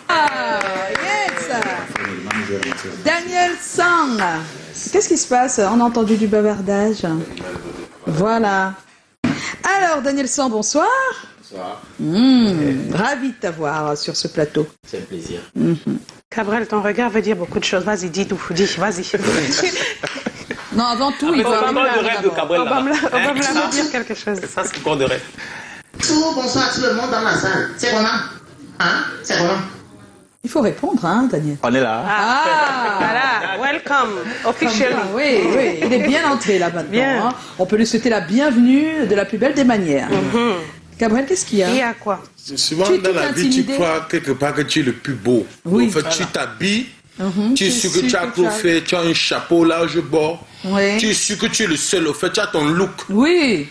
Ah, yes. Daniel Sang. Qu'est-ce qui se passe? On a entendu du bavardage. Voilà. Alors, Daniel Sang, bonsoir. Bonsoir. Ravi de t'avoir sur ce plateau. C'est un plaisir. Cabrel, ton regard veut dire beaucoup de choses. Vas-y, dis tout. Dis, vas-y. Non, avant tout, il faut Obama arriver de rêve de Cabrel là-bas. Obama veut dire quelque chose. Ça, c'est encore de rêve. Bonsoir à tout le monde dans la salle. C'est comment? Hein? C'est comment? Il faut répondre, hein, Daniel. On est là. Ah, Voilà, welcome, officially. oui, oui, il est bien entré là maintenant. Bien. Hein. On peut lui souhaiter la bienvenue de la plus belle des manières. Gabriel, qu'est-ce qu'il y a? Il y a quoi? Souvent Tu es dans tout la vie, tu intimidé. crois quelque part que tu es le plus beau. Oui. En fait, tu t'habilles, tu es sûr que sûr tu as que tu as- fait, tu as un chapeau large bord. Oui. Tu es sûr que tu es le seul. Au fait, tu as ton look. Oui,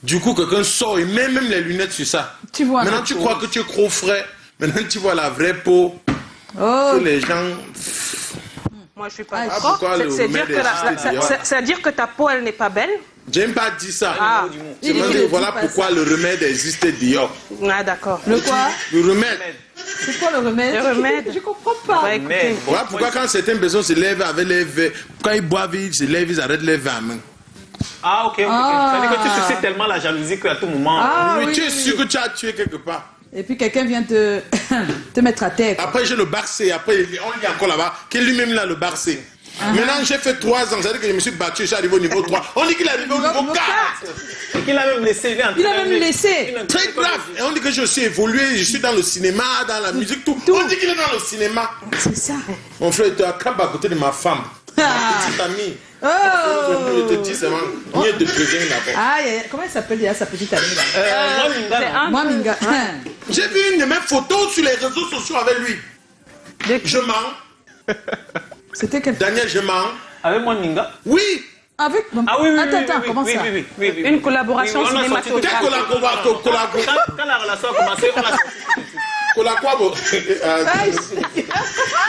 Du coup, quelqu'un sort et met même les lunettes sur ça. tu vois. Maintenant, tu crois que tu es trop frais. Maintenant, tu vois la vraie peau. Oh, Que les gens. Moi, je suis pas Ah, d'accord. pourquoi le C'est-à-dire remède existe, c'est-à-dire que ta peau, elle n'est pas belle. J'aime pas dire ça. Ah, Je Il me dit dis, qu'il voilà dit pas pourquoi ça. le remède existe dehors. ah d'accord. le quoi? Le remède. C'est quoi le remède? Le remède. Je comprends pas. Ouais, écoutez. Voilà pourquoi quand certaines personnes se lèvent avec les verres, quand ils boivent, ils se lèvent, ils arrêtent les verres à main. Ah, ok. Ah. Ça veut dire que tu suscites tellement la jalousie qu'à tout moment. Ah, Mais oui, tu es oui, sûr oui. que tu as tué quelque part. Et puis quelqu'un vient te, te mettre à terre. Après, j'ai le Barcé. Après, on lit encore là-bas, qui est lui-même là, le Barcé. Maintenant, j'ai fait 3 ans. C'est-à-dire que je me suis battu, je suis arrivé au niveau 3. On dit qu'il est arrivé au niveau 4. Et qu'il a même laissé. Il a même laissé. Très grave. Et on dit que je suis évolué, je suis dans le cinéma, dans la musique, tout. On dit qu'il est dans le cinéma. C'est ça. Mon frère était à Cap à côté de ma femme. Ma petite amie. Oh. Je te dis seulement, mieux de prévenir d'abord. Ah, comment elle s'appelle déjà sa petite amie là? Moi, Minga, C'est là. un Moi, peu- Minga. J'ai vu une de mes photos sur les réseaux sociaux avec lui. Je mens. C'était quel? Daniel, je mens. Avec moi, Minga. Oui. Avec. Ah oui, oui, Attends, oui, attends, oui, comment oui, ça? oui, oui, oui. Une collaboration Oui, on a sorti cinématographique. Quelle collaboration? Quand la relation a commencé, on a sorti.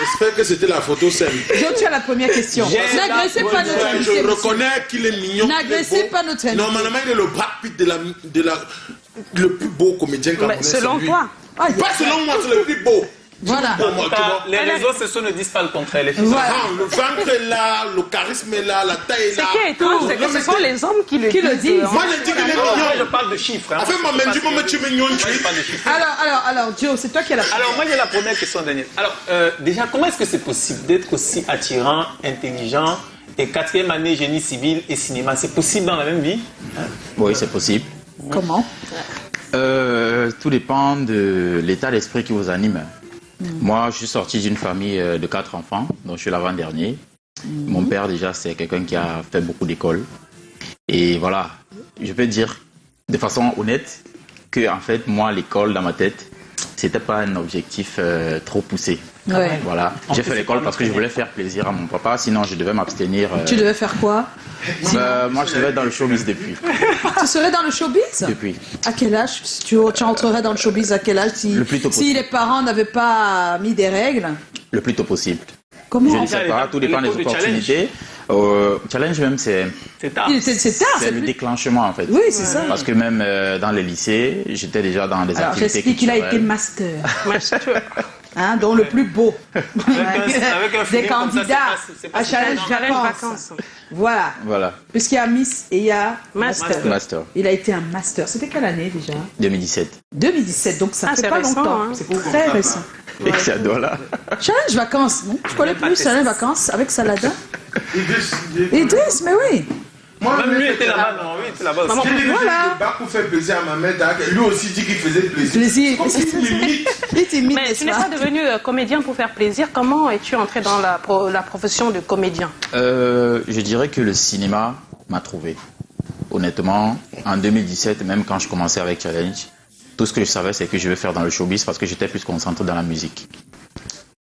J'espère que c'était la photo simple. Jo, tu as la première question. J'ai N'agressez la pas notre première- invité, Je monsieur. reconnais qu'il est mignon. N'agressez qu'il est beau. pas notre invité. Normalement, il est le Brad Pitt le plus beau comédien qu'on Mais connaisse. selon c'est lui. toi. Ah, Pas selon moi, c'est le plus beau. Voilà. Pour moi, tu vois. Les réseaux sociaux ne disent pas le contraire. Les filles. Voilà. Le ventre est là, le charisme est là, la taille est Ce là. qui est étrange, c'est que ce sont les hommes qui le disent. Moi, je dis qu'il est Moi, je mignon. parle de chiffres. Hein. En fait, moi, même, dis-moi, tu es mignon. Moi, je parle de chiffres. Alors, Joe, c'est toi qui as la Alors, moi, j'ai la première question, Daniel. Alors, déjà, comment est-ce que c'est possible d'être aussi attirant, intelligent et 4e année génie civil et cinéma? C'est possible dans la même vie? Oui, c'est possible. Comment? Tout dépend de l'état d'esprit qui vous anime. Moi, je suis sorti d'une famille de 4 enfants, donc je suis l'avant-dernier. Mon père, déjà, c'est quelqu'un qui a fait beaucoup d'écoles. Et voilà, je peux dire de façon honnête que, en fait, moi, l'école, dans ma tête, c'était pas un objectif trop poussé. Ouais. Voilà, j'ai fait l'école parce que je voulais faire plaisir à mon papa, sinon je devais m'abstenir. Tu devais faire quoi? Moi, je devais être dans le showbiz depuis. Tu serais dans le showbiz? Depuis. À quel âge? Tu entrerais dans le showbiz à quel âge si, Le plus tôt si possible. les parents n'avaient pas mis des règles? Le plus tôt possible. Comment? Je ne sais pas, tout dépend des l'époque du opportunités. Challenge même, c'est C'est tard. C'est tard. le plus- déclenchement en fait. Oui, c'est ça. Parce que même dans les lycées, j'étais déjà dans des Alors, activités j'explique qu'il a été culturelles. master. Hein, dont le plus beau. avec un Des feeling comme ça, candidats c'est pas à Challenge Challenge Vacances. vacances. Voilà. Voilà, Puisqu'il y a Miss et il y a Master. master. Il a été un master. C'était quelle année déjà? 2017. 2017, donc ça Ah, fait c'est pas récent, longtemps. hein. C'est très récent. Et j'adore là. Challenge Vacances, non? Tu connais plus Challenge Vacances avec Salada? Idriss, mais oui. Moi, Même lui était là-bas, non? Oui, il était là-bas aussi. J'ai dit que Voilà. je bas pour faire plaisir à ma mère. Lui aussi dit qu'il faisait plaisir. Plaisir. Comme s'il m'imite. Il t'imite, Mais n'est-ce tu n'es pas devenu comédien pour faire plaisir. Comment es-tu entré dans la profession de comédien? Je dirais que le cinéma m'a trouvé. Honnêtement, en 2017, même quand je commençais avec Challenge, tout ce que je savais, c'est que je vais faire dans le showbiz parce que j'étais plus concentré dans la musique.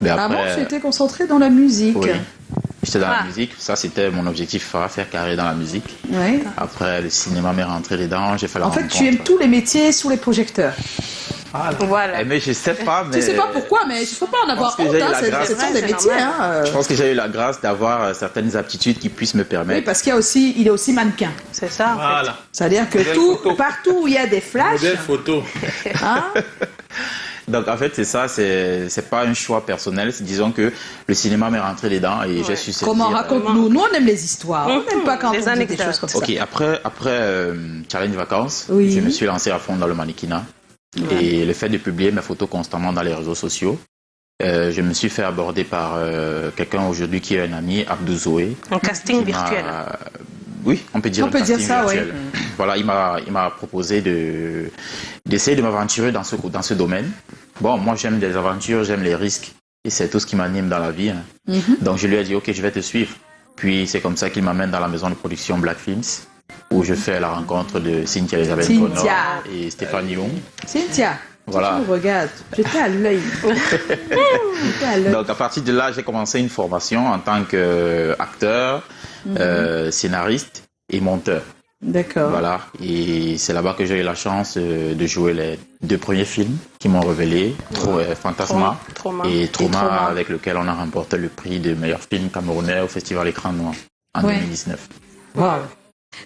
Mais Ah bon, après, tu étais concentré dans la musique. oui, j'étais dans Ah. la musique. Ça, c'était mon objectif, faire carrière dans la musique. Ouais. Après, le cinéma m'est rentré dedans. J'ai fait la En fait, rencontre. tu aimes tous les métiers sous les projecteurs. Voilà. Eh, mais je sais pas, mais... Tu sais pas pourquoi, mais il faut pas en avoir que honte. j'ai eu Hein, la grâce. ce sont des C'est métiers. normal. Hein. Je pense que j'ai eu la grâce d'avoir certaines aptitudes qui puissent me Oui, permettre... parce qu'il est aussi mannequin. C'est ça, en fait. Voilà. C'est-à-dire que Modèle photo. partout où il y a des flashs, Modèle photo. hein, Donc en fait c'est ça, c'est pas un choix personnel, disons que le cinéma m'est rentré dedans et j'ai su saisir... comment raconte-nous. Nous, on aime les histoires. On n'aime pas quand Les on dit des anecdotes. choses comme ça. Ok, après Challenge Vacances, Oui. je me suis lancé à fond dans le mannequinat. Et le fait de publier mes photos constamment dans les réseaux sociaux, je me suis fait aborder par quelqu'un aujourd'hui qui est un ami, Abdou Zoé. Un casting qui m'a- virtuel. Oui, on peut dire On un peut dire casting ça, virtuel. Voilà, il m'a proposé d'essayer de m'aventurer dans ce domaine. Bon, moi j'aime les aventures, j'aime les risques. Et c'est tout ce qui m'anime dans la vie. Hein. Donc je lui ai dit, ok, je vais te suivre. Puis c'est comme ça qu'il m'amène dans la maison de production Black Films, où je fais la rencontre de Cynthia Elisabeth Cynthia. Bonheur et Stéphanie Young. Cynthia, Voilà. tu me regardes. J'étais à l'œil. J'étais à l'œil. Donc à partir de là, j'ai commencé une formation en tant qu'acteur, scénariste et monteur. D'accord. Voilà. Et c'est là-bas que j'ai eu la chance de jouer les 2 premiers films qui m'ont révélé, Fantasma Trauma. et Trauma, Trauma. avec lequel on a remporté le prix de meilleur film camerounais au Festival Écran Noir en Ouais. 2019. Wow.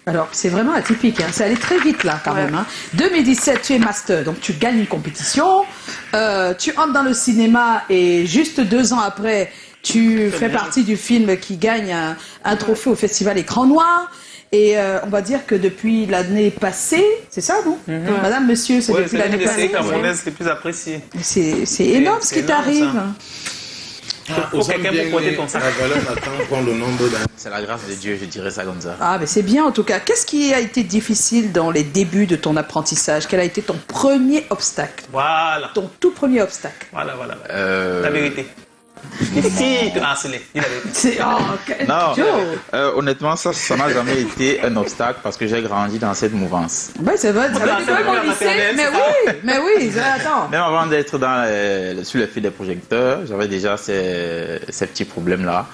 Alors, c'est vraiment atypique. Hein. C'est allé très vite, là, quand même. Hein. 2017, tu es master, donc tu gagnes une compétition. Tu entres dans le cinéma et juste 2 ans après, tu fais partie du film qui gagne un trophée au Festival Écran Noir. Et on va dire que depuis l'année passée, c'est ça, non Madame, monsieur, c'est Ouais, depuis c'est l'année l'une des séries passée. camerounaises les plus appréciées. C'est énorme ce c'est qui énorme, t'arrive. ça. Faut quelqu'un pour pointer ton sac. La valeur Nathan prend le nombre d'années. C'est la grâce de Dieu, je dirais ça comme ça. Ah, mais c'est bien en tout cas. Qu'est-ce qui a été difficile dans les débuts de ton apprentissage? Quel a été ton premier obstacle? Voilà. Ton tout premier obstacle? Voilà. La vérité. Si, tu as harcelé. Dis la vérité. C'est... Oh, Non, Joe. honnêtement, ça n'a jamais été un obstacle parce que j'ai grandi dans cette mouvance. Ouais, c'est vrai, ça va ça être va au faire lycée. maternelle, Mais oui, attends. Même avant d'être sur les fils des projecteurs, j'avais déjà ces petits problèmes-là.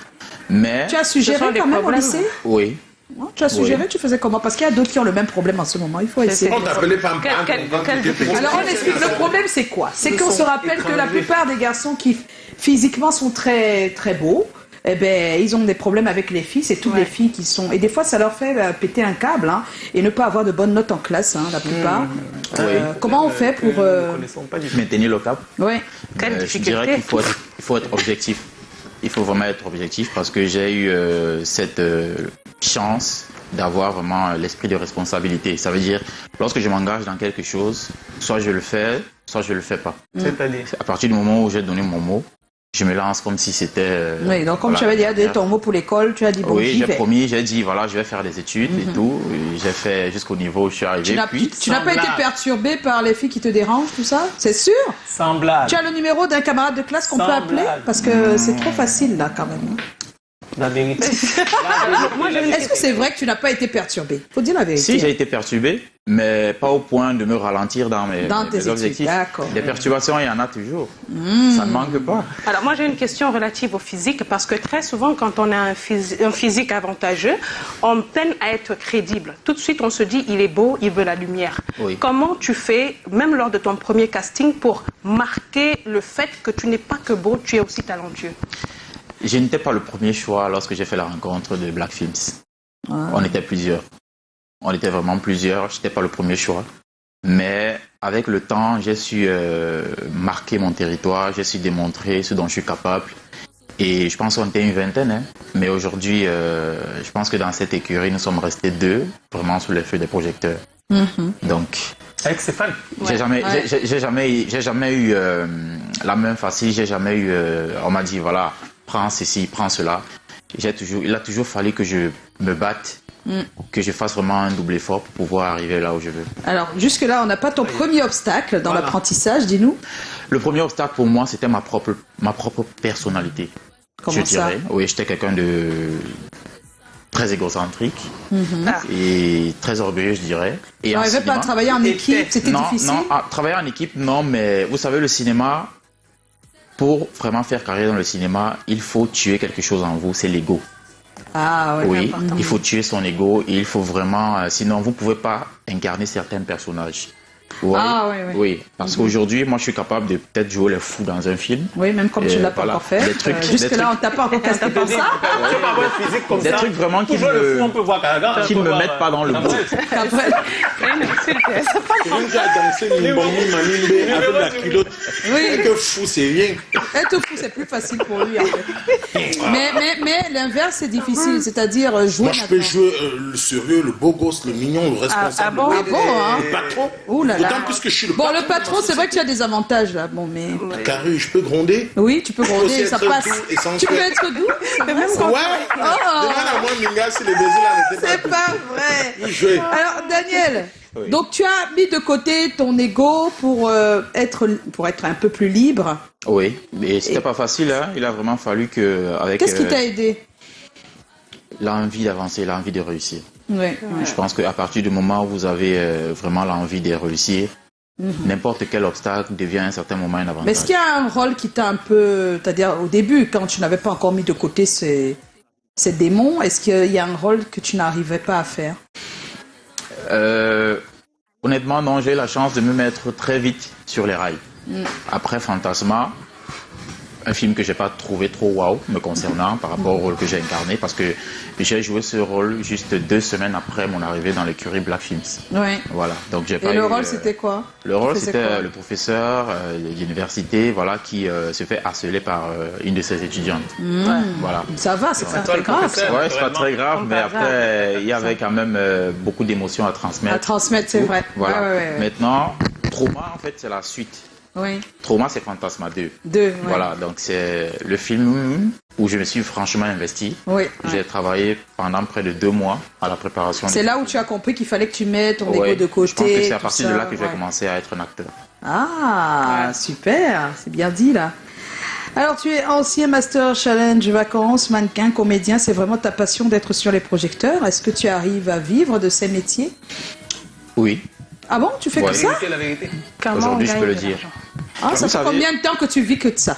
Mais, Tu as suggéré Ce sont des quand même au problèmes. lycée? oui, Non, tu as suggéré, tu faisais comment? Parce qu'il y a d'autres qui ont le même problème en ce moment. Il faut essayer. On t'appelait Pam Pam. Quel difficulté? Alors on explique, le problème c'est quoi? C'est qu'on se rappelle que la plupart des garçons qui physiquement sont très très beaux, eh ben, ils ont des problèmes avec les filles, c'est toutes les filles qui sont... Et des fois ça leur fait péter un câble hein, et ne pas avoir de bonnes notes en classe, hein, la plupart. Comment on fait pour... Nous ne connaissons pas du tout. maintenir le cap. Ouais. Quelle Je difficulté? dirais qu'il faut être objectif. Il faut vraiment être objectif parce que j'ai eu cette chance d'avoir vraiment l'esprit de responsabilité. Ça veut dire, lorsque je m'engage dans quelque chose, soit je le fais, soit je le fais pas. C'est-à-dire. À partir du moment où j'ai donné mon mot, je me lance comme si c'était... Oui, donc comme tu avais déjà donné ton mot pour l'école, tu as dit bon, Oui, j'y j'ai vais. promis, j'ai dit, voilà, je vais faire des études et tout. Et j'ai fait jusqu'au niveau où je suis arrivé. Tu n'as Puis, tu n'as pas été perturbé par les filles qui te dérangent, tout ça? C'est sûr? Semblable. Tu as le numéro d'un camarade de classe qu'on peut Semblable. appeler? Parce que c'est trop facile là quand même. hein. La vérité. Moi, j'ai une Est-ce que c'est vrai que tu n'as pas été perturbé? Faut dire la vérité. si, j'ai été perturbé, mais pas au point de me ralentir dans mes Dans tes études, objectifs. d'accord. Des perturbations, il y en a toujours. Ça ne manque pas. Alors moi j'ai une question relative au physique parce que très souvent quand on a un physique avantageux, on peine à être crédible. Tout de suite on se dit il est beau, il veut la lumière. Oui. Comment tu fais, même lors de ton premier casting, pour marquer le fait que tu n'es pas que beau, tu es aussi talentueux? Je n'étais pas le premier choix lorsque j'ai fait la rencontre de Black Films. On était plusieurs. On était vraiment plusieurs. Je n'étais pas le premier choix. Mais avec le temps, j'ai su marquer mon territoire. J'ai su démontrer ce dont je suis capable. Et je pense qu'on était une vingtaine. Hein. Mais aujourd'hui, je pense que dans cette écurie, nous sommes restés 2, vraiment sous les feux des projecteurs. Donc, Avec ses fans. j'ai jamais eu la main facile. J'ai jamais eu. On m'a dit voilà, prends ceci, prends cela. Il a toujours fallu que je me batte, que je fasse vraiment un double effort pour pouvoir arriver là où je veux. Alors jusque-là, on n'a pas ton premier obstacle dans l'apprentissage, dis-nous. Le premier obstacle pour moi, c'était ma propre personnalité. Comment je ça? dirais. Oui, j'étais quelqu'un de très égocentrique et très orgueilleux, je dirais. Et Tu en n'arrivais pas à cinéma- travailler en équipe, c'était non, difficile? non, travailler en équipe, non, mais vous savez, le cinéma, pour vraiment faire carrière dans le cinéma, il faut tuer quelque chose en vous, c'est l'ego. Ah ouais, Oui, important. il faut tuer son ego et il faut vraiment, sinon vous ne pouvez pas incarner certains personnages. Ouais. Ah, oui, oui. Oui, parce qu'aujourd'hui, moi, je suis capable de peut-être jouer le fou dans un film. Oui, même comme tu ne l'as pas voilà. encore fait. Des trucs- Jusque-là, on t'a pas encore casté pour ça. Tu peux avoir un physique comme Des ça. trucs vraiment qui Pour jouer le me- fou, on peut voir Karagan, qui on peut me voir, mettent pas dans le Samuel. Après, Quelqu'un qui a dansé Nimbongi Manimbe avec la culotte. oui, Être fou, c'est rien. être fou, c'est plus facile pour lui, en fait. Mais l'inverse, c'est difficile, c'est-à-dire jouer Moi, je peux maintenant. jouer le sérieux, le beau gosse, le mignon, le responsable. bon? Ah bon, hein? Le patron. Ouh là là. D'autant plus que je suis le Bon, patron. le patron, c'est vrai que tu as des avantages, là. Bon, mais... Carré, je peux gronder. Oui, tu peux aussi gronder, ça être passe. doux et sensuel. Tu peux être doux, c'est vrai, ça. Ouais. Oh. Demande à moi, Minga, si le baiser là n'était C'est pas pas vrai. doux. Jouer. Alors, Daniel, Oui. donc tu as mis de côté ton ego pour être un peu plus libre. Oui, mais c'était pas facile. Hein. Il a vraiment fallu que, avec Qu'est-ce qui t'a aidé? l'envie d'avancer, l'envie de réussir. Oui. Je pense qu'à partir du moment où vous avez vraiment l'envie de réussir, n'importe quel obstacle devient à un certain moment un avantage. Mais est-ce qu'il y a un rôle qui t'a un peu, c'est-à-dire au début, quand tu n'avais pas encore mis de côté ces démons, est-ce qu'il y a un rôle que tu n'arrivais pas à faire? Honnêtement, non, j'ai eu la chance de me mettre très vite sur les rails. Après Fantasma, un film que j'ai pas trouvé trop waouh me concernant par rapport au rôle que j'ai incarné, parce que j'ai joué ce rôle juste 2 semaines après mon arrivée dans l'écurie Black Films. Oui. Voilà, donc j'ai pas Et le eu, rôle, c'était quoi? Le rôle, Tu faisais c'était quoi? le professeur d'université, voilà, qui se fait harceler par une de ses étudiantes. Voilà. Ça va, c'est pas toi très le grave. professeur. Ouais, c'est pas très grave, mais par après, il y avait quand même beaucoup d'émotions à transmettre. À transmettre, c'est vrai. Voilà. Ouais. Maintenant, Trauma, en fait, c'est la suite. Oui. Trauma, c'est Fantasma 2. Ouais. Voilà, donc c'est le film où je me suis franchement investi. Oui. J'ai travaillé pendant près de 2 mois à la préparation. C'est là où tu as compris qu'il fallait que tu mettes ton Ouais, ego de côté. je pense que c'est à tout partir de ça, là que j'ai ouais. commencé à être un acteur. Ah, super, c'est bien dit là. Alors, tu es ancien Master Challenge vacances, mannequin, comédien. C'est vraiment ta passion d'être sur les projecteurs. Est-ce que tu arrives à vivre de ces métiers? Oui, Ah bon, tu fais Ouais. que ça? C'est la vérité. Comment aujourd'hui, on je gagne peux le de dire. l'argent? Ah, ça Vous fait savez- combien de temps que tu vis que de ça?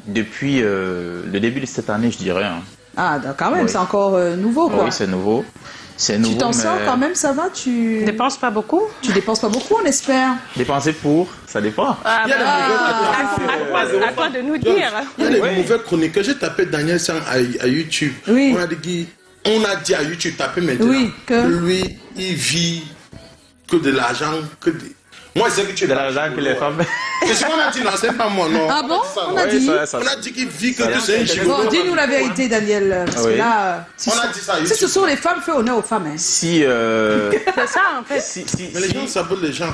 Depuis le début de cette année, je dirais. Hein. Ah, donc quand même, Ouais. c'est encore nouveau, quoi. Oui, c'est nouveau. C'est nouveau. Tu t'en sors mais quand même, ça va? Tu Dépense pas beaucoup? dépenses pas beaucoup, on espère. Dépenser pour, ça dépend. Ah, Il y a des mauvais à toi de nous dire. Il y a des mauvais chroniqueurs. J'ai tapé Daniel Sang à YouTube. Oui. On a dit à YouTube, tapez maintenant. Oui, que- Lui, il vit que de l'argent, que de... Moi, c'est que tu es De l'argent que les femmes. C'est ce qu'on a dit, non, c'est pas moi, non. Ah bon? ça, On non. a Oui, dit. ça- On a dit qu'il vit que de Ça, c'est un c'est gigolo. Bon, dis-nous la vérité, Daniel, parce que Oui. là, On a dit ça à si YouTube. ce sont les femmes, fais honneur aux femmes. Hein. Si, C'est ça, en fait. Mais les gens s'appellent les gens.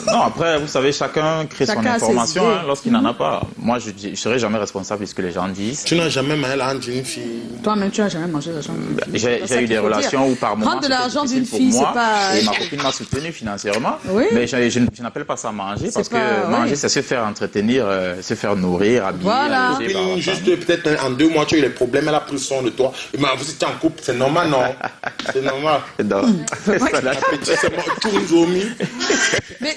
Non, après, vous savez, chacun crée son Chacun a ses information idées. hein, lorsqu'il n'en a pas. Moi, je ne serai jamais responsable de ce que les gens disent. Tu n'as jamais Maël Ange, une fille. Toi-même, tu n'as jamais mangé l'argent. J'ai eu des relations où par moment Prendre de c'était l'argent difficile d'une pour fille, moi, c'est pas- et ma copine m'a soutenu financièrement. Oui. Mais je n'appelle pas ça manger parce pas- que manger, oui. c'est se faire entretenir, se faire nourrir, habiller, Voilà. allonger par la Copine, femme. juste peut-être en 2 mois, tu as eu des problèmes, elle a pris soin de toi. Mais vous étiez en couple, c'est normal, non? C'est normal. Donc, ça, là, Petit, c'est moi, tout zomi. Mais,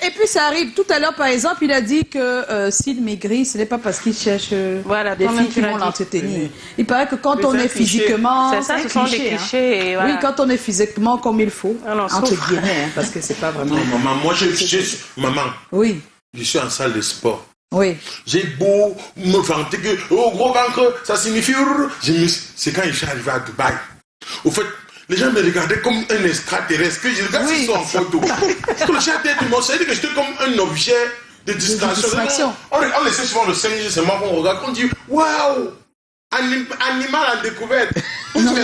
et puis ça arrive. Tout à l'heure, par exemple, il a dit que s'il maigrit, ce n'est pas parce qu'il cherche Voilà, des toi-même, filles tu qui l'as vont dit. l'entretenir. Il paraît que quand Mais on c'est un est cliché. physiquement... C'est ça, un ce sont des cliché, hein. clichés. Et voilà. Oui, quand on est physiquement comme il faut, Ah non, entre souffre. guillemets, hein, parce que c'est pas vraiment... Non, maman, moi, maman, Oui, je suis en salle de sport. oui. J'ai beau me vanter que, oh, gros ventre, ça signifie... C'est quand je suis arrivé à Dubaï. Au fait, les gens me regardaient comme un extraterrestre. Que je regarde Oui. s'ils sont en photo. Que le chef d'être mort, c'est-à-dire que j'étais comme un objet de distraction. distraction. On essaie souvent de singe, c'est moi qu'on regarde, on dit, waouh, animal en découverte. Non,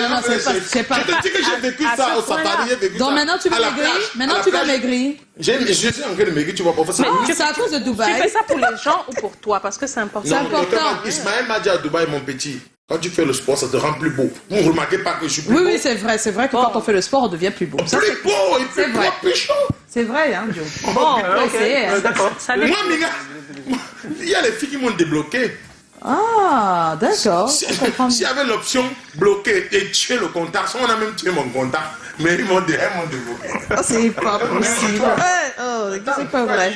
c'est pas... Je te dis que j'ai vécu à ça ce au safari, point-là. j'ai vécu Donc ça. maintenant tu à vas la maigrir. plage, Maintenant à la tu vas plage. maigrir. Je suis en train de maigrir, tu vois, professeur. C'est à cause de Tu Dubaï. fais ça pour les gens ou pour toi? Parce que c'est important. C'est important. Ismaël m'a dit à Dubaï, mon petit, quand tu fais le sport, ça te rend plus beau. Vous ne remarquez pas que je suis plus Oui, beau. oui, c'est vrai que quand on fait le sport, on devient plus beau. Ça, Plus beau et c'est plus vrai. propre, plus chaud. c'est vrai, hein, Joe. Bon, ok. ok. D'accord. Ça Moi, dépend. mes gars, il y a les filles qui m'ont débloqué. Ah, d'accord. S'il Je comprends. y avait l'option bloquer et tuer le contact, on a même tué mon contact, mais ils m'ont débloqué. Ah, c'est pas possible. Ouais, oh, c'est pas vrai.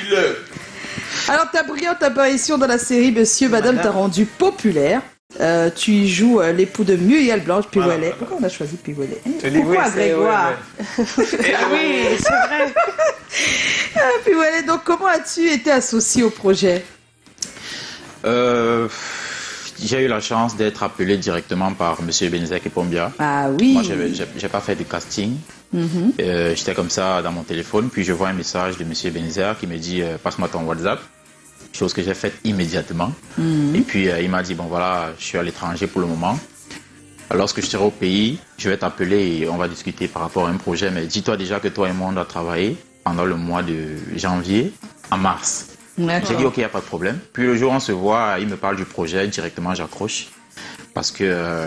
Alors, ta brillante apparition dans la série Monsieur, Madame t'a rendu populaire. Tu y joues l'époux de Muriel Blanche Pirouelet. Pourquoi on a choisi Pirouelet? Pourquoi Grégoire? Oui, c'est vrai. Pirouelet, donc comment as-tu été associé au projet? J'ai eu la chance d'être appelé directement par M. Ebenezer Kepombia. Ah oui. Moi, j'ai pas fait de casting. J'étais comme ça dans mon téléphone, puis je vois un message de M. Ebenezer qui me dit passe-moi ton WhatsApp. Chose que j'ai faite immédiatement. Et puis il m'a dit bon voilà, je suis à l'étranger pour le moment. Lorsque je serai au pays, je vais t'appeler et on va discuter par rapport à un projet. Mais dis-toi déjà que toi et moi on doit travailler pendant le mois de janvier à mars. J'ai dit ok, il n'y a pas de problème. Puis le jour où on se voit, il me parle du projet, directement j'accroche. Parce que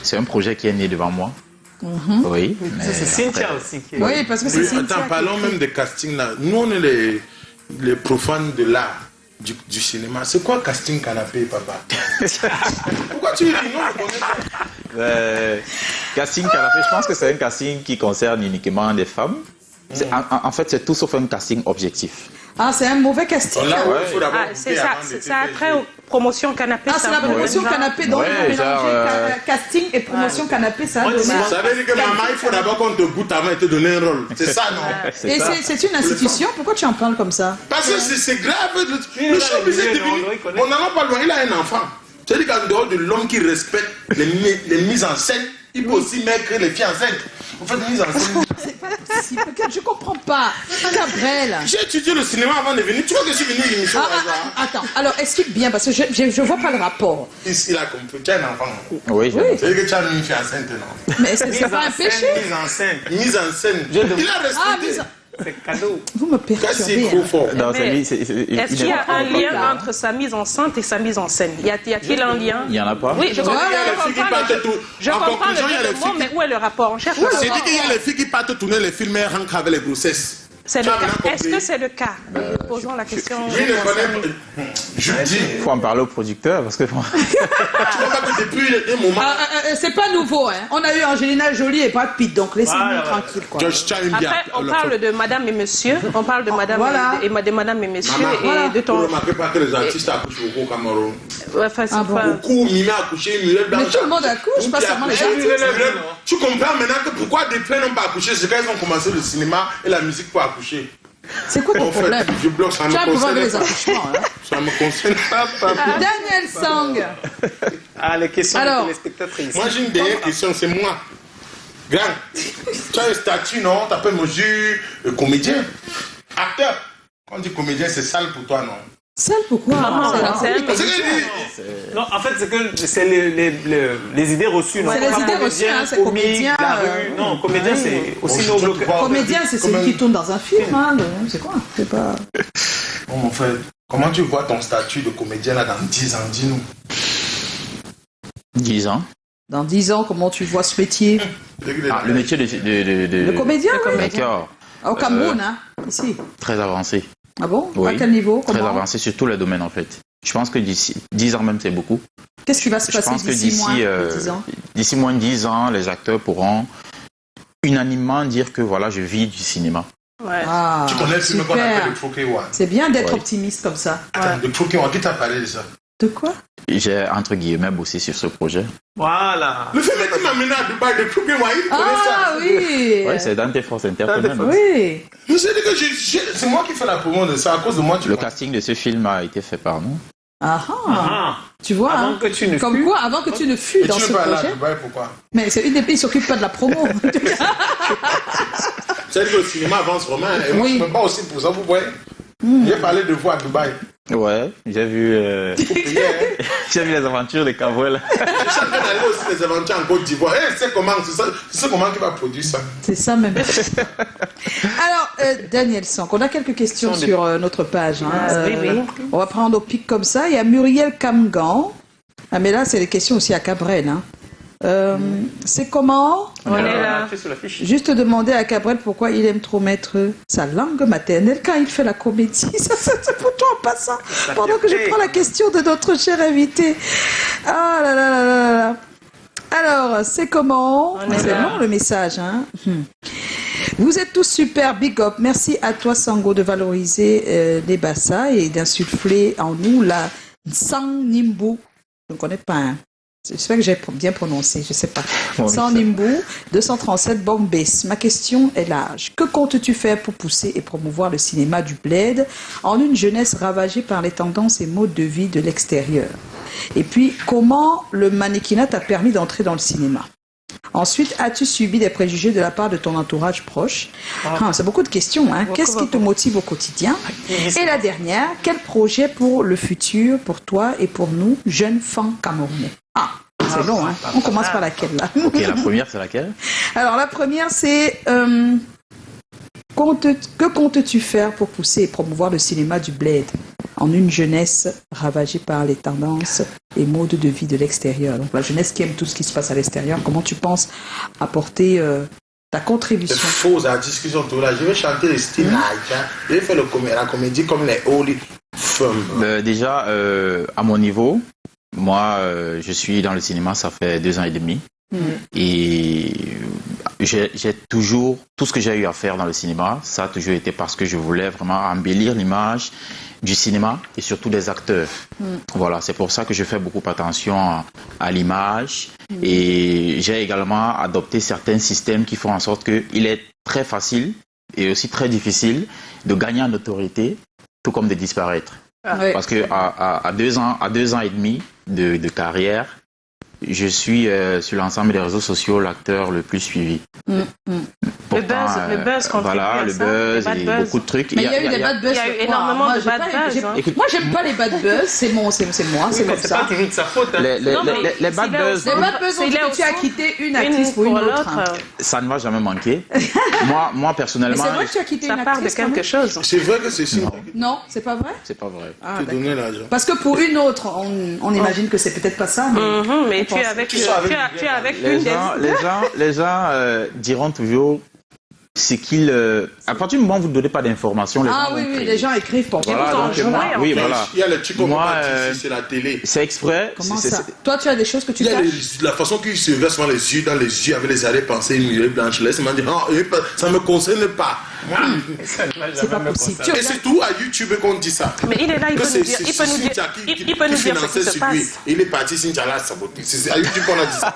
c'est un projet qui est né devant moi. Oui. C'est Cynthia aussi. Oui, parce que c'est Cynthia. Attends, parlons même des castings là. Nous, on est les profanes de l'art du cinéma. C'est quoi casting canapé, papa? Pourquoi tu ris? Non, on connaît pas. Casting canapé, je pense que c'est un casting qui concerne uniquement des femmes. En fait, c'est tout sauf un casting objectif. Ah, c'est un mauvais casting. Là, il faut d'abord C'est goûter ça, avant de ça a trait aux promotions canapé. Ah, c'est la promotion canapé, donc Ouais, mélanger casting et promotion canapé, ça a donné. Ça veut dire que maman, il faut d'abord qu'on te goûte avant de te donner un rôle. C'est ça, non? Et c'est une institution, pourquoi tu en parles comme ça? Parce que c'est grave. Le showbiz est devenu. On n'en a pas loin, il a un enfant. C'est-à-dire qu'en dehors de l'homme qui respecte les mises en scène, il peut aussi mettre les filles enceintes. Vous faites des mises en scène. C'est pas possible, je comprends pas. Gabriel. J'ai étudié le cinéma avant de venir. Tu vois que je suis venu à l'émission au hasard. Attends, alors explique bien, parce que je vois pas le rapport. Ici, là, comme tu as un enfant. Oui, C'est-à-dire que tu as mis une fille enceinte, non? Mais c'est pas un péché. Mise en scène. Mise en scène. Il a respecté. C'est cadeau. Vous me Cassie perturbez. est trop Hein. fort. Non, Mais est-ce est-ce qu'il y a un lien entre sa mise en scène et sa mise en scène? Y a-t-il un lien? Il n'y en a pas? Oui, je comprends, Il y a les filles qui partent tout. je En comprends conclusion, il y a le les développement, filles mais où est le rapport? On cherche le C'est rapport. dit qu'il y a les filles qui partent tourner les films et rentrent avec les grossesses. C'est Tu le as maintenant cas. Est-ce compris. que c'est le cas? Posons la question. Je ne connais pas. Je dis. Il faut en parler au producteur parce que Tu vois pas que depuis un moment. C'est pas nouveau, hein. On a eu Angelina Jolie et Brad Pitt, donc laissez-nous tranquille, quoi. Josh, tu as une bien. Après, on parle de madame et monsieur. On parle de madame Voilà. de madame et monsieur Maman, et de vous ton. remarquez pas que les artistes accouchent beaucoup au Cameroun. Enfin, c'est Ah bon. pas- Beaucoup, Mimi a accouché, Muriel Blanche. Mais tout le monde accouche, pas seulement les artistes. Tu comprends maintenant que pourquoi des frères n'ont pas accouché, c'est quand ils ont commencé le cinéma et la musique pour accoucher. C'est quoi ton En fait, problème? je bloque, ça Tu me as un problème avec les concerne. accouchements, hein. Ça me concerne pas. Daniel Sang. Ah, les questions Alors, des téléspectatrices. Moi, j'ai une dernière question, c'est moi. Grand, tu as un statut, non? Tu appelles monsieur comédien, acteur. Quand on dit comédien, c'est sale pour toi, non? Sale pourquoi? c'est un Parce que Non, en fait, c'est que c'est les idées reçues. non? C'est les Pas idées reçues, hein, c'est comique, comédien, la rue. Non, comédien, c'est aussi noble que. Comédien, c'est celui qui tourne dans un film, hein. C'est quoi? C'est pas. Bon, mon frère, comment tu vois ton statut de comédien là dans 10 ans? Dis-nous. 10 ans. Dans 10 ans, comment tu vois ce métier? Le métier de Le comédien, oui. D'accord. Au Cameroun, hein, ici. Très avancé. Ah bon? Oui. À quel niveau? Très Comment? avancé sur tous les domaines en fait. Je pense que d'ici 10 ans même c'est beaucoup. Qu'est-ce qui va se Je passer pense que d'ici moins d'ici de 10 ans? d'ici moins de 10 ans, les acteurs pourront unanimement dire que voilà, je vis du cinéma. Ouais. Ah, Tu connais le film qu'on appelle super. le Trokéwa. C'est bien d'être Ouais. optimiste comme ça. Attends, le Trokéwa, qui t'a parlé de ça? De quoi? J'ai entre guillemets bossé sur ce projet. Voilà. Le film qui m'a mené à Dubaï, le Trokéwa, il connaît Ah ça. oui! Ouais, c'est dans tes forces interprétées. Oui! Mais c'est que c'est moi qui fais la promo de ça, à cause de moi, tu Le vois. casting de ce film a été fait par nous. Ah ah! Ah, Tu vois, avant hein? que tu ne Comme fûs. quoi, avant que tu ne fûs Et dans tu ce veux pas aller à projet. Dubaï, pourquoi? Mais c'est une des pays qui s'occupe pas de la promo. C'est-à-dire que le cinéma avance vraiment, et moi Oui. je me bats aussi pour ça, vous voyez. J'ai parlé de vous à Dubaï. Ouais, j'ai vu, Faut payer, hein. j'ai vu les aventures de Cavouel. Je suis en train d'aller aussi les aventures en Côte d'Ivoire. Eh, c'est comment qui va produire ça? C'est ça même. Alors, Daniel Sank, on a quelques questions sur notre page. Hein. Oui, oui. On va prendre au pic comme ça. Il y a Muriel Kamgan. Ah, mais là, c'est des questions aussi à Cabrel. Hein. C'est comment? On est là. Sur la fiche. Juste demander à Cabrel pourquoi il aime trop mettre sa langue maternelle quand il fait la comédie. Ça, c'est pour toi en passant. Pendant que je prends la question de notre cher invité. Ah là là là là là. Alors, c'est comment? On est C'est là. long le message. Hein. Vous êtes tous super, big up. Merci à toi, Sango, de valoriser les Bassa et d'insuffler en nous la Sang Nimbu. Je ne connais pas. Hein. J'espère que j'ai bien prononcé, je sais pas. Bon, Sans ça- Nimbou, 237 Bombes. Ma question est large. Que comptes-tu faire pour pousser et promouvoir le cinéma du bled en une jeunesse ravagée par les tendances et modes de vie de l'extérieur? Et puis, comment le mannequinat t'a permis d'entrer dans le cinéma? Ensuite, as-tu subi des préjugés de la part de ton entourage proche? C'est beaucoup de questions. Hein. Qu'est-ce qui te motive au quotidien? Et la dernière, quel projet pour le futur, pour toi et pour nous, jeunes femmes camerounais? C'est long. Hein. On commence par laquelle là? Ok, la première, c'est laquelle? Alors, la première, c'est que comptes-tu faire pour pousser et promouvoir le cinéma du bled en une jeunesse ravagée par les tendances et modes de vie de l'extérieur? Donc, la jeunesse qui aime tout ce qui se passe à l'extérieur, comment tu penses apporter ta C'est contribution? faux, la discussion tout là. Je vais chanter le style Naija. Je vais faire la comédie comme les Holy Femmes. Déjà, à mon niveau, moi, je suis dans le cinéma, ça fait 2 ans et demi. Et j'ai toujours, tout ce que j'ai eu à faire dans le cinéma, ça a toujours été parce que je voulais vraiment embellir l'image du cinéma et surtout des acteurs. Voilà, c'est pour ça que je fais beaucoup attention à l'image. Et j'ai également adopté certains systèmes qui font en sorte qu'il est très facile et aussi très difficile de gagner en autorité, tout comme de disparaître. Ouais. Parce que à 2 ans et demi de carrière, je suis sur l'ensemble des réseaux sociaux l'acteur le plus suivi. Pourtant, le buzz contribue voilà, à le ça, buzz les bad et buzz. beaucoup de trucs. Mais il y a eu des bad buzz. il y a eu sur moi. énormément Moi, de j'ai bad pas- buzz, j'ai- hein. Moi, j'aime pas les bad buzz. C'est moi, c'est moi, c'est comme C'est ça. pas toujours de sa faute. Hein. Non, mais Les bad s'il est buzz, au Les bad buzz, on s'il dit est au que tu as fond, quitté une actrice pour une autre. hein. ça ne va jamais manquer. moi, Mais personnellement, c'est vrai que tu as quitté ça une part de actrice quand quelque même? chose. C'est vrai que c'est ça. Non, c'est pas vrai? c'est pas vrai. Ah, Tu d'accord. donnais l'argent. Parce que pour une autre, on imagine que c'est peut-être pas ça. Mais... Mais tu es pense- avec, Tu sors avec tu es avec Les une des... gens diront toujours ce qu'ils... à partir du moment où vous ne donnez pas d'informations, les gens vont Oui, créer. les gens écrivent pour Voilà, vous en donc, jouez, moi, en oui, fait. voilà. Il y a les trucs qu'on peut Moi, pas dire ici, c'est la télé. C'est exprès. Comment c'est- ça? Toi, tu as des choses que tu Il y a caches? la façon qu'ils se versent souvent les yeux dans les yeux avec les arrière-pensées, une mulet blanche. Laisse-moi dire, ça ne me concerne pas. C'est pas possible. Tu Et regardes- c'est tout à YouTube qu'on dit ça. Mais il est là, il Que peut nous dire, il peut nous dire, Cynthia il peut nous dire ce qui se sur lui. passe. Il est parti, Cynthia l'a saboté. C'est à YouTube qu'on a dit ça.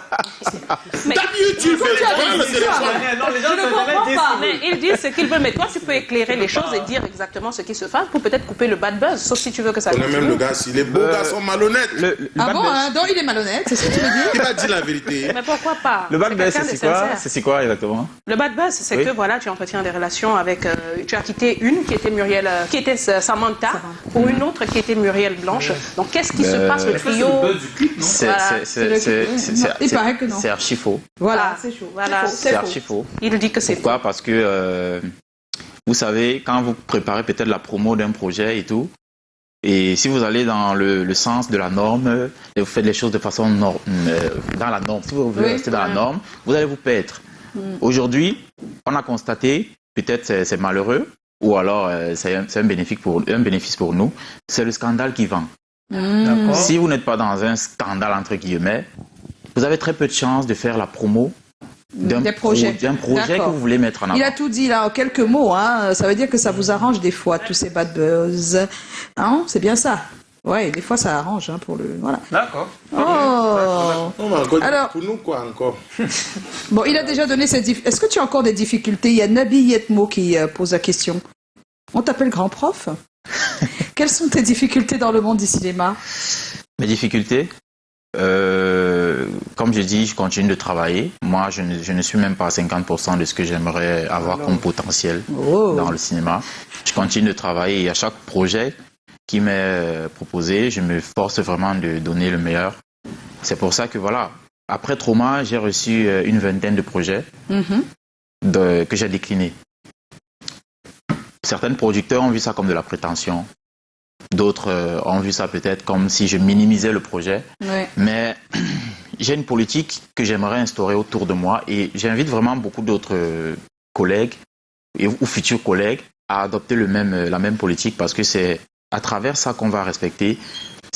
Mais- Tape YouTube, tu as voilà des le histoires, téléphone. Non, les gens Je ne ne comprends jamais pas. Mais il dit ce qu'il veut, mais toi tu peux éclairer les choses et dire exactement ce qui se passe pour peut-être couper le bad buzz, sauf si tu veux que ça On a même le continue. gars, s'il est beau garçon malhonnête. Le Ah bad bon, buzz- hein, donc il est malhonnête, c'est ce que tu veux dire? Il a dit la vérité. Mais pourquoi pas? le bad buzz, quelqu'un de c'est quoi? sincère. C'est quoi exactement? Le bad buzz, c'est Oui. que voilà, tu entretiens des relations avec, tu as quitté une qui était Muriel, qui était Samantha, pour une autre qui était Muriel Blanche. Donc qu'est-ce qui se passe, le trio? Il paraît que non. C'est archi faux. Voilà, Ah, c'est chaud. voilà. C'est faux, C'est c'est archi faux. faux. Il dit que c'est Pourquoi? Parce que vous savez, quand vous préparez peut-être la promo d'un projet et tout, et si vous allez dans le sens de la norme, et vous faites les choses de façon dans la norme, si vous voulez Oui, rester dans la norme, vous allez vous perdre. Aujourd'hui, on a constaté, peut-être c'est malheureux, ou alors c'est un bénéfice pour nous, c'est le scandale qui vend. Si vous n'êtes pas dans un scandale entre guillemets, vous avez très peu de chances de faire la promo d'un Des projets. d'un projet que D'accord. vous voulez mettre en avant. Il a tout dit là en quelques mots. Hein. Ça veut dire que ça vous arrange des fois, tous ces bad buzz. Hein, c'est bien ça. Ouais, des fois ça arrange hein, pour le. Voilà. D'accord. Oh. Non, mais encore, Alors- pour nous, quoi, encore. Bon, il a déjà donné ses difficultés. Est-ce que tu as encore des difficultés? Il y a Nabi Yetmo qui pose la question. On t'appelle grand prof? Quelles sont tes difficultés dans le monde du cinéma? Mes difficultés, comme je dis, je continue de travailler. Moi, je ne suis même pas à 50% de ce que j'aimerais avoir comme potentiel dans le cinéma. Je continue de travailler et à chaque projet qui m'est proposé, je me force vraiment de donner le meilleur. C'est pour ça que voilà, après Trauma, j'ai reçu une vingtaine de projets que j'ai déclinés. Certains producteurs ont vu ça comme de la prétention. D'autres ont vu ça peut-être comme si je minimisais le projet. Ouais. Mais j'ai une politique que j'aimerais instaurer autour de moi et j'invite vraiment beaucoup d'autres collègues ou futurs collègues à adopter la même politique parce que c'est à travers ça qu'on va respecter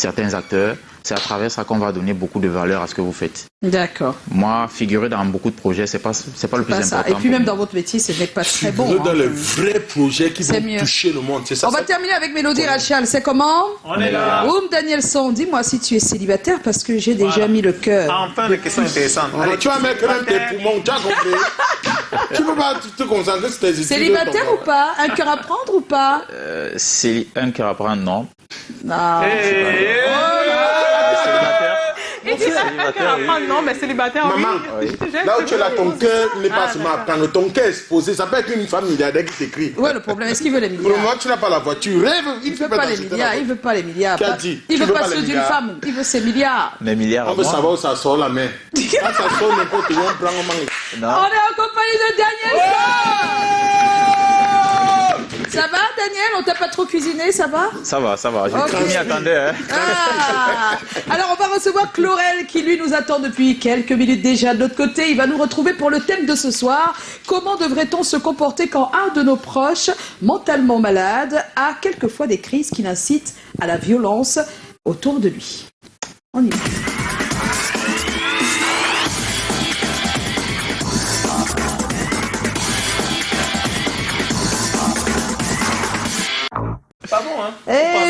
certains acteurs. C'est à travers ça qu'on va donner beaucoup de valeur à ce que vous faites. D'accord. Moi, figurer dans beaucoup de projets, c'est pas le plus important. Et puis même dans votre métier, ce n'est pas très bon. Dans les vrais projets qui vont toucher le monde, c'est ça. On va terminer avec Mélodie Rachel. C'est comment? On est là. Oum Danielson, dis-moi si tu es célibataire parce que j'ai déjà mis le cœur. Enfin, des questions intéressantes. Allez, tu vas mettre même tes poumons, tu as compris. Tu peux pas te concentrer sur tes études. Célibataire ou pas? Un cœur à prendre ou pas? C'est un cœur à prendre, non. Non. Il dit non, mais célibataire, Maman, oui. là où tu es là, ton cœur n'est pas seulement à prendre. Ton cœur est exposé. Ça peut être une femme milliardaire qui t'écrit. Ouais, le problème, est-ce qu'il veut les Pour le milliards? moment, tu n'as pas la voiture. Rêve, Il veut pas les milliards, il veut pas les milliards. Qui a dit? Il Tu veut veux pas pas les ceux d'une milliards? femme, il veut ses milliards. Les milliards. On veut savoir où ça sort la main. Quand ça sort n'importe où, on prend, on mange. On est en compagnie de Daniel. Ça va, Daniel? On t'a pas trop cuisiné, ça va? Ça va. Ok. Je m'y attendais. Hein. Ah. Alors, on va recevoir Chlorel qui, lui, nous attend depuis quelques minutes déjà. De l'autre côté, il va nous retrouver pour le thème de ce soir. Comment devrait-on se comporter quand un de nos proches, mentalement malade, a quelquefois des crises qui l'incitent à la violence autour de lui? On y va.